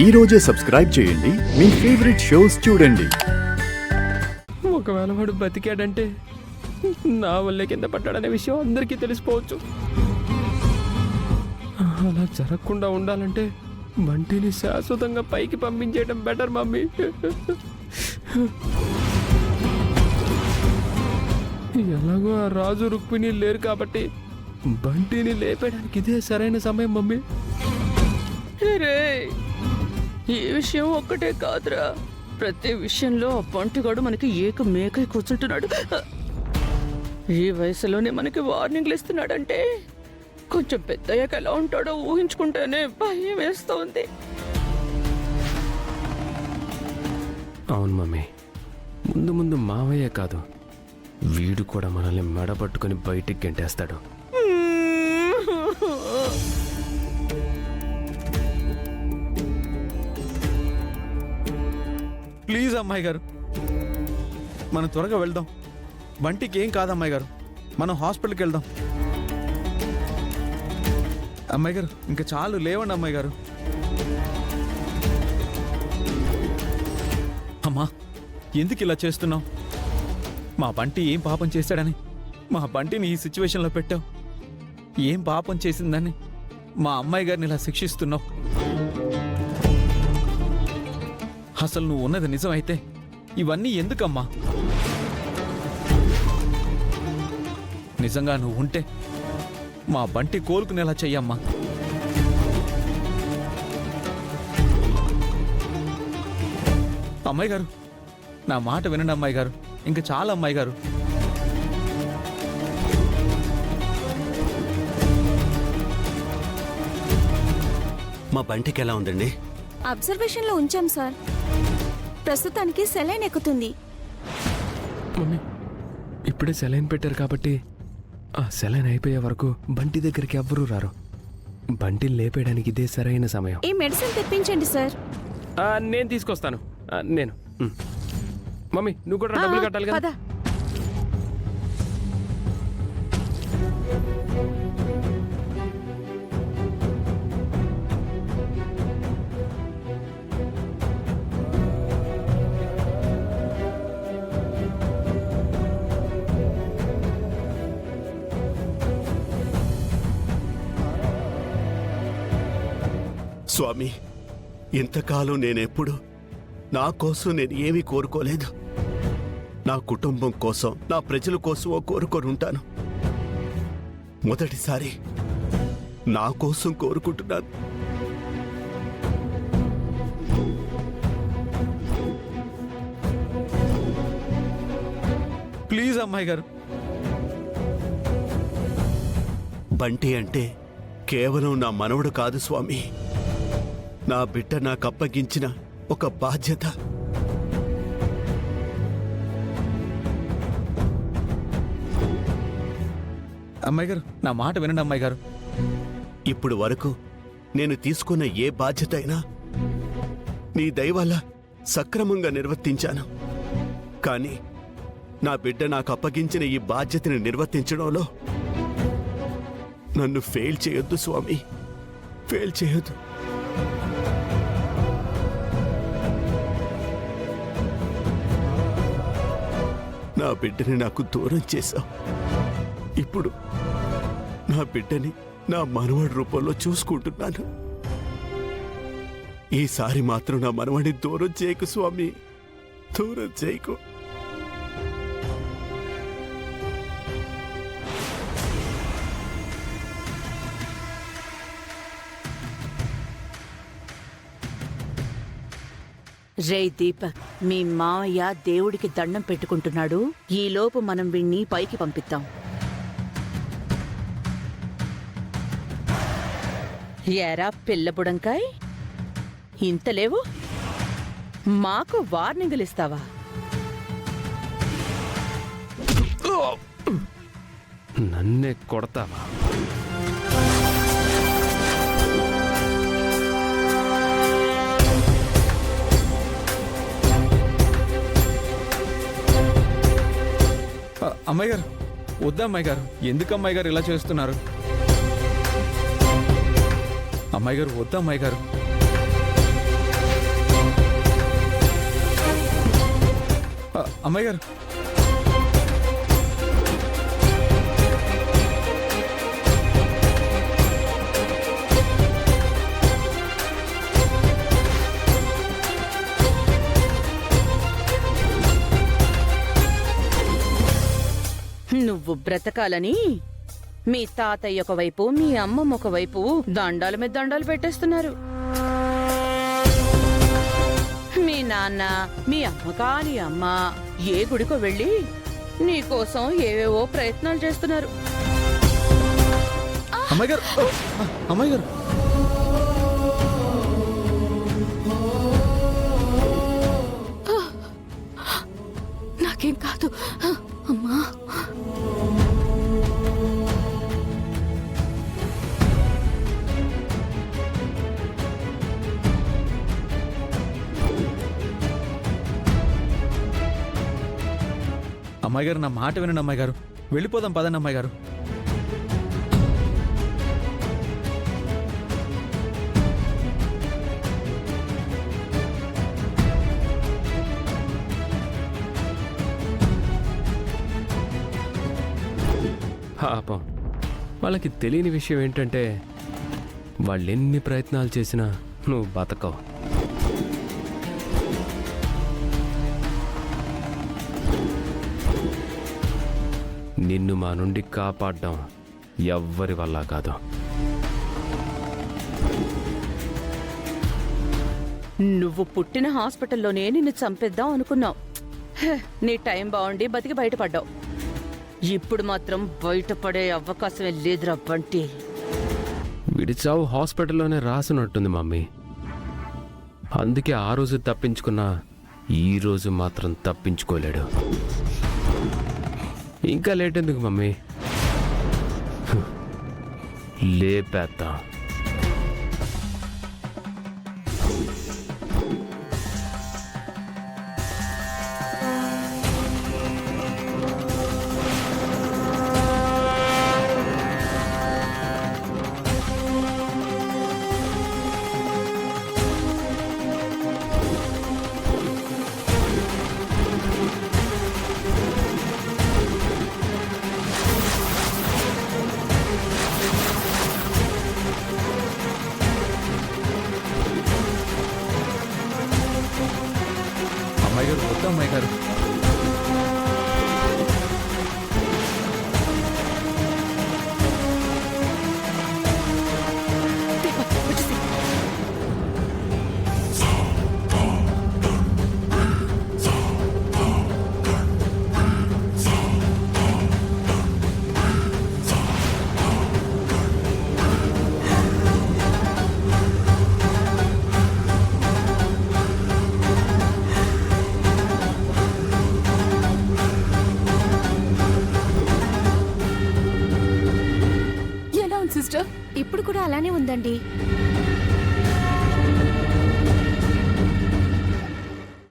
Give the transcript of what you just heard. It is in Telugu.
ఈ రోజే సబ్స్క్రైబ్ చేయండి, మీ ఫేవరెట్ షోస్ చూడండి. ఒకవేళ వాడు బతికాడంటే నా వల్లే కింద పడ్డాడనే విషయం అందరికీ తెలిసిపోవచ్చు. అలా జరగకుండా ఉండాలంటే బంటిని శాశ్వతంగా పైకి పంపించేయడం బెటర్ మమ్మీ. ఎలాగో ఆ రాజు రుక్మిణి లేరు కాబట్టి బంటిని లేపేయడానికి ఇదే సరైన సమయం మమ్మీ. ఈ విషయం ఒక్కటే కాదురా, ప్రతి విషయంలో ఆ బంటిగాడు మనకి ఏక మేకై కూర్చుంటున్నాడు. ఈ వయసులోనే మనకి వార్నింగ్లు ఇస్తున్నాడంటే కొంచెం పెద్దయ్యాక ఎలా ఉంటాడో ఊహించుకుంటేనే భయం వేస్తోంది. అవును మమ్మీ, ముందు ముందు మావయ్య కాదు, వీడు కూడా మనల్ని మెడపట్టుకుని బయటికి గెంటేస్తాడు. ప్లీజ్ అమ్మాయి గారు, మనం త్వరగా వెళ్దాం. బంటికి ఏం కాదు అమ్మాయి గారు, మనం హాస్పిటల్కి వెళ్దాం. అమ్మాయి గారు ఇంకా చాలు, లేవండి అమ్మాయి గారు. అమ్మా, ఎందుకు ఇలా చేస్తున్నావు? మా బంటి ఏం పాపం చేశాడని మా బంటిని ఈ సిచ్యువేషన్లో పెట్టావు? ఏం పాపం చేసిందని మా అమ్మాయి గారిని ఇలా శిక్షిస్తున్నావు? అసలు నువ్వు ఉన్నది నిజమైతే ఇవన్నీ ఎందుకమ్మా? నిజంగా నువ్వు ఉంటే మా బంటి కోలుకునేలా చెయ్యమ్మా. అమ్మాయి గారు, నా మాట వినండి అమ్మాయి గారు, ఇంకా చాలా అమ్మాయి గారు. మా బంటికి ఎలా ఉందండి? అబ్జర్వేషన్లో ఉంచాం సార్. ప్రస్తుతానికి సెలైన్ ఎక్కుతుంది. మమ్మీ, ఇప్పుడే సెలైన్ పెట్టారు కాబట్టి ఆ సెలైన్ అయిపోయే వరకు బంటి దగ్గరికి ఎవ్వరూ రారు. బంటిని లేపేయడానికి ఇదే సరైన సమయం. ఈ మెడిసిన్ తెప్పించండి సార్. నేను తీసుకొస్తాను. నేను మమ్మీ, నువ్వు కూడా డబ్బులు కట్టాలి కదా. స్వామి, ఇంతకాలం నేనెప్పుడు నా కోసం నేను ఏమీ కోరుకోలేదు. నా కుటుంబం కోసం, నా ప్రజల కోసమో కోరుకొని ఉంటాను. మొదటిసారి నా కోసం కోరుకుంటున్నాను. ప్లీజ్ అమ్మాయి గారు. బంటి అంటే కేవలం నా మనవడు కాదు స్వామి, నా బిడ్డ నాకు అప్పగించిన ఒక బాధ్యత. అమ్మాయి గారు, నా మాట వినండి అమ్మాయి గారు. ఇప్పుడు వరకు నేను తీసుకున్న ఏ బాధ్యత అయినా నీ దయ వల్ల సక్రమంగా నిర్వర్తించాను. కానీ నా బిడ్డ నాకు అప్పగించిన ఈ బాధ్యతని నిర్వర్తించడంలో నన్ను ఫెయిల్ చేయొద్దు స్వామి, ఫెయిల్ చేయొద్దు. నా బిడ్డని నాకు దూరం చేశావు. ఇప్పుడు నా బిడ్డని నా మనవడి రూపంలో చూసుకుంటున్నాను. ఈసారి మాత్రం నా మనవడిని దూరం చేయకు స్వామి, దూరం చేయకు. రే దీపక్, మీ మావయ్య దేవుడికి దండం పెట్టుకుంటున్నాడు. ఈలోపు మనం వీణ్ణి పైకి పంపిద్దాం. ఎరా పిల్ల బుడంకాయ్, ఇంతలేవు, మాకు వార్నింగులు ఇస్తావా? నన్నే కొడతావా? అమ్మాయి గారు, వద్దా అమ్మాయి గారు, ఎందుకు అమ్మాయి గారు ఇలా చేస్తున్నారు? అమ్మాయి గారు, వద్దా అమ్మాయి గారు. అమ్మాయి గారు నువ్వు బ్రతకాలని మీ తాతయ్య ఒకవైపు మీ అమ్మమ్మ ఒకవైపు దండాల మీద దండాలు పెట్టేస్తున్నారు. మీ నాన్న మీ అమ్మ కాని అమ్మ ఏ గుడికో వెళ్ళి నీకోసం ఏవేవో ప్రయత్నాలు చేస్తున్నారు. అమ్మాయి గారు అమ్మాయి గారు నాకేం కాదు అమ్మా. అమ్మాయి గారు నా మాట వినండి అమ్మాయి గారు, వెళ్ళిపోదాం పదండి అమ్మాయి గారు. పాపం వాళ్ళకి తెలియని విషయం ఏంటంటే వాళ్ళు ఎన్ని ప్రయత్నాలు చేసినా నువ్వు బతకవు. నిన్ను మా నుండి కాపాడడం ఎవ్వరి వల్ల కాదు. నువ్వు పుట్టిన హాస్పిటల్లోనే నిన్ను చంపేద్దాం అనుకున్నావు. నీ టైం బాగుండి బతికి బయటపడ్డావు. ఇప్పుడు మాత్రం బయటపడే అవకాశమే లేదురా బంటి. విడిచావు హాస్పిటల్లోనే రాసినట్టుంది మమ్మీ. అందుకే ఆ రోజు తప్పించుకున్నా ఈ రోజు మాత్రం తప్పించుకోలేడు. ఇంకా లేట్ ఎందుకు మమ్మీ, లేపేద్దాం. అమ్మాయి గారు వద్దు అమ్మాయి గారు. సిస్టర్ ఇప్పుడు కూడా అలానే ఉందండి.